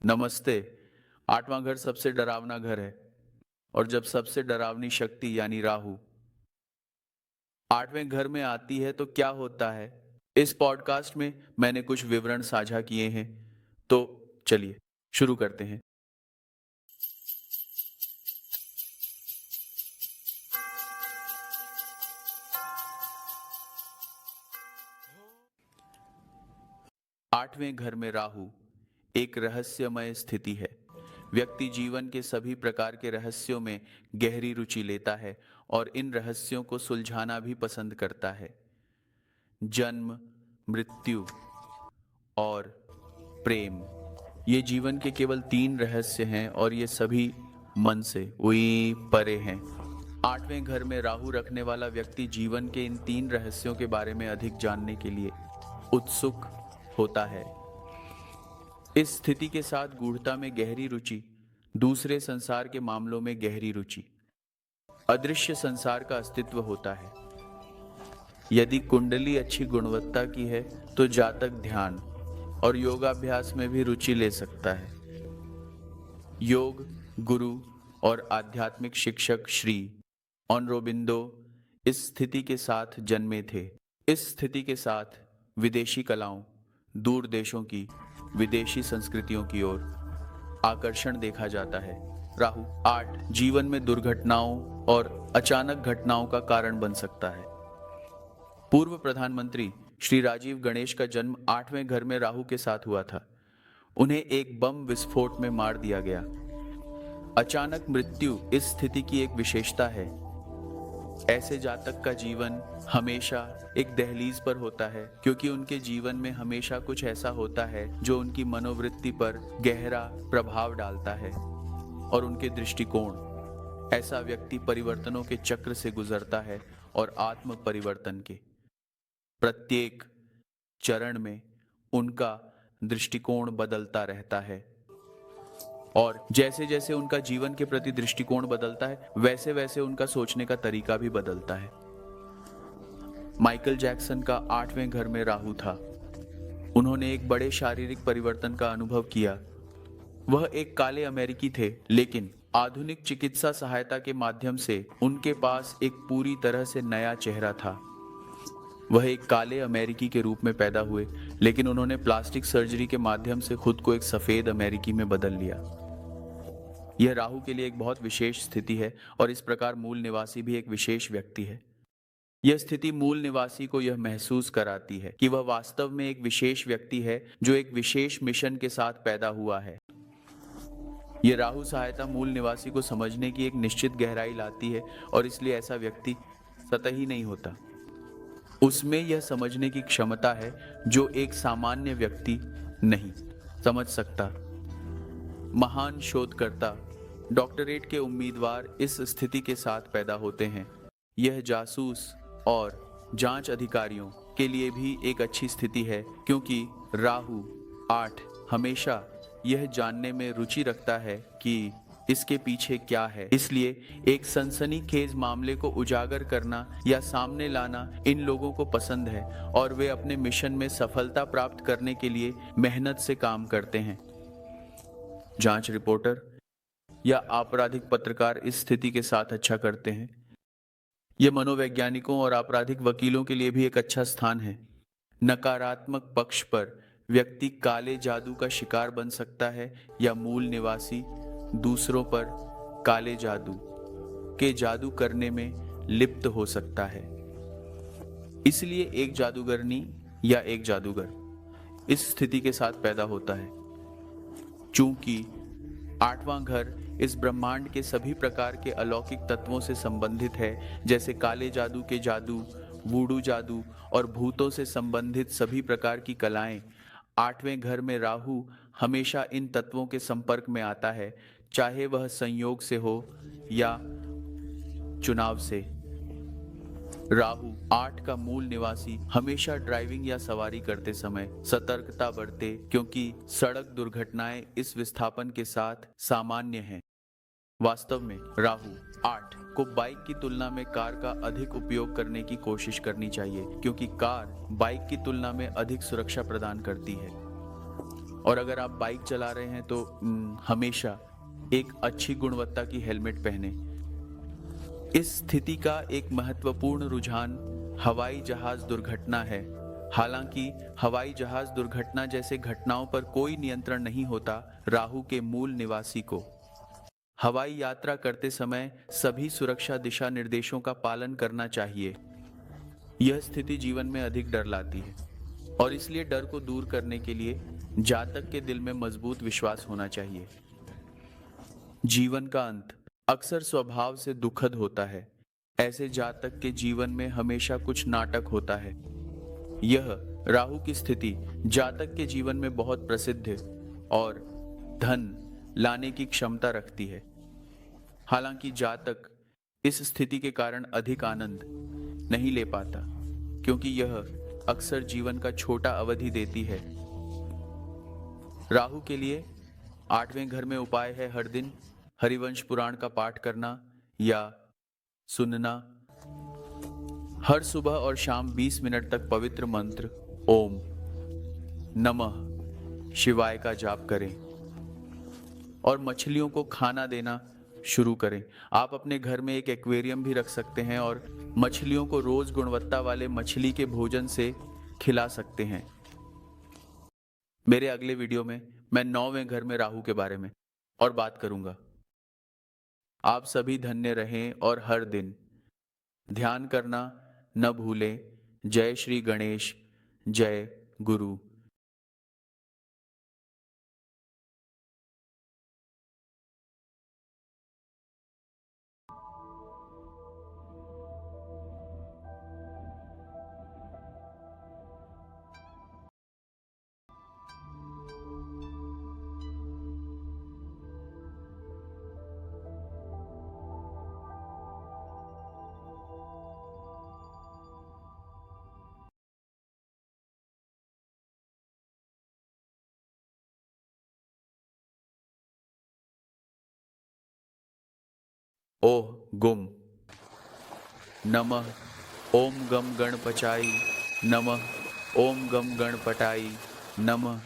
नमस्ते। आठवां घर सबसे डरावना घर है और जब सबसे डरावनी शक्ति यानी राहु आठवें घर में आती है तो क्या होता है? इस पॉडकास्ट में मैंने कुछ विवरण साझा किए हैं। तो चलिए शुरू करते हैं। आठवें घर में राहु एक रहस्यमय स्थिति है। व्यक्ति जीवन के सभी प्रकार के रहस्यों में गहरी रुचि लेता है और इन रहस्यों को सुलझाना भी पसंद करता है। जन्म, मृत्यु और प्रेम, ये जीवन के केवल 3 रहस्य हैं और ये सभी मन से परे हैं। आठवें घर में राहु रखने वाला व्यक्ति जीवन के इन 3 रहस्यों के बारे में अधिक जानने के लिए उत्सुक होता है। इस स्थिति के साथ गूढ़ता में गहरी रुचि, दूसरे संसार के मामलों में गहरी रुचि, अदृश्य संसार का अस्तित्व होता है। यदि कुंडली अच्छी गुणवत्ता की है तो जातक ध्यान और योगाभ्यास में भी रुचि ले सकता है। योग गुरु और आध्यात्मिक शिक्षक श्री ऑरोबिंदो इस स्थिति के साथ जन्मे थे। इस स्थिति के साथ विदेशी कलाओं, दूर देशों की, विदेशी संस्कृतियों की ओर आकर्षण देखा जाता है। राहु 8 जीवन में दुर्घटनाओं और अचानक घटनाओं का कारण बन सकता है। पूर्व प्रधानमंत्री श्री राजीव गणेश का जन्म 8वें घर में राहु के साथ हुआ था। उन्हें एक बम विस्फोट में मार दिया गया। अचानक मृत्यु इस स्थिति की एक विशेषता है। ऐसे जातक का जीवन हमेशा एक दहलीज पर होता है क्योंकि उनके जीवन में हमेशा कुछ ऐसा होता है जो उनकी मनोवृत्ति पर गहरा प्रभाव डालता है और उनके दृष्टिकोण। ऐसा व्यक्ति परिवर्तनों के चक्र से गुजरता है और आत्म परिवर्तन के प्रत्येक चरण में उनका दृष्टिकोण बदलता रहता है और जैसे जैसे उनका जीवन के प्रति दृष्टिकोण बदलता है वैसे वैसे उनका सोचने का तरीका भी बदलता है। माइकल जैक्सन का 8वें घर में राहु था। उन्होंने एक बड़े शारीरिक परिवर्तन का अनुभव किया। वह एक काले अमेरिकी थे, लेकिन आधुनिक चिकित्सा सहायता के माध्यम से उनके पास एक पूरी तरह से नया चेहरा था। वह एक काले अमेरिकी के रूप में पैदा हुए, लेकिन उन्होंने प्लास्टिक सर्जरी के माध्यम से खुद को एक सफेद अमेरिकी में बदल लिया। यह राहु के लिए एक बहुत विशेष स्थिति है और इस प्रकार मूल निवासी भी एक विशेष व्यक्ति है। यह स्थिति मूल निवासी को यह महसूस कराती है कि वह वास्तव में एक विशेष व्यक्ति है जो एक विशेष मिशन के साथ पैदा हुआ है। यह राहु सहायता मूल निवासी को समझने की एक निश्चित गहराई लाती है और इसलिए ऐसा व्यक्ति सतही नहीं होता। उसमें यह समझने की क्षमता है जो एक सामान्य व्यक्ति नहीं समझ सकता। महान शोधकर्ता, डॉक्टरेट के उम्मीदवार इस स्थिति के साथ पैदा होते हैं। यह जासूस और जांच अधिकारियों के लिए भी एक अच्छी स्थिति है क्योंकि राहु 8 हमेशा यह जानने में रुचि रखता है कि इसके पीछे क्या है। इसलिए एक सनसनीखेज मामले को उजागर करना या सामने लाना इन लोगों को पसंद है और वे अपने मिशन में सफलता प्राप्त करने के लिए मेहनत से काम करते हैं। जांच रिपोर्टर या आपराधिक पत्रकार इस स्थिति के साथ अच्छा करते हैं। यह मनोवैज्ञानिकों और आपराधिक वकीलों के लिए भी एक अच्छा स्थान है। नकारात्मक पक्ष पर व्यक्ति काले जादू का शिकार बन सकता है या मूल निवासी दूसरों पर काले जादू के जादू करने में लिप्त हो सकता है। इसलिए एक जादूगरनी या एक जादूगर इस स्थिति के साथ पैदा होता है। चूंकि 8वां घर इस ब्रह्मांड के सभी प्रकार के अलौकिक तत्वों से संबंधित है, जैसे काले जादू के जादू, वूडू जादू और भूतों से संबंधित सभी प्रकार की कलाएं, 8वें घर में राहु हमेशा इन तत्वों के संपर्क में आता है, चाहे वह संयोग से हो या चुनाव से। राहु 8 का मूल निवासी हमेशा ड्राइविंग या सवारी करते समय सतर्कता बरते क्योंकि सड़क दुर्घटनाएं इस विस्थापन के साथ सामान्य हैं। वास्तव में राहु 8 को बाइक की तुलना में कार का अधिक उपयोग करने की कोशिश करनी चाहिए क्योंकि कार बाइक की तुलना में अधिक सुरक्षा प्रदान करती है। और अगर आप बाइक चला रहे हैं तो हमेशा एक अच्छी गुणवत्ता की हेलमेट पहने। इस स्थिति का एक महत्वपूर्ण रुझान हवाई जहाज दुर्घटना है। हालांकि हवाई जहाज दुर्घटना जैसे घटनाओं पर कोई नियंत्रण नहीं होता राहु के मूल निवासी को। हवाई यात्रा करते समय सभी सुरक्षा दिशा निर्देशों का पालन करना चाहिए। यह स्थिति जीवन में अधिक डर लाती है और इसलिए डर को दूर करने के लिए जातक के दिल में मजबूत विश्वास होना चाहिए। जीवन का अंत अक्सर स्वभाव से दुखद होता है। ऐसे जातक के जीवन में हमेशा कुछ नाटक होता है। यह राहु की स्थिति जातक के जीवन में बहुत प्रसिद्ध और धन लाने की क्षमता रखती है। हालांकि जातक इस स्थिति के कारण अधिक आनंद नहीं ले पाता, क्योंकि यह अक्सर जीवन का छोटा अवधि देती है। राहु के लिए 8वें घर में उपाय है हर दिन हरिवंश पुराण का पाठ करना या सुनना। हर सुबह और शाम 20 मिनट तक पवित्र मंत्र ओम नमः शिवाय का जाप करें और मछलियों को खाना देना शुरू करें। आप अपने घर में एक एक्वेरियम भी रख सकते हैं और मछलियों को रोज गुणवत्ता वाले मछली के भोजन से खिला सकते हैं। मेरे अगले वीडियो में मैं 9वें घर में राहु के बारे में और बात करूंगा। आप सभी धन्य रहें और हर दिन ध्यान करना न भूलें। जय श्री गणेश, जय गुरु। ओह गुम नमः ओम गम गणपचाई नमः ओम गम गणपटाई नमः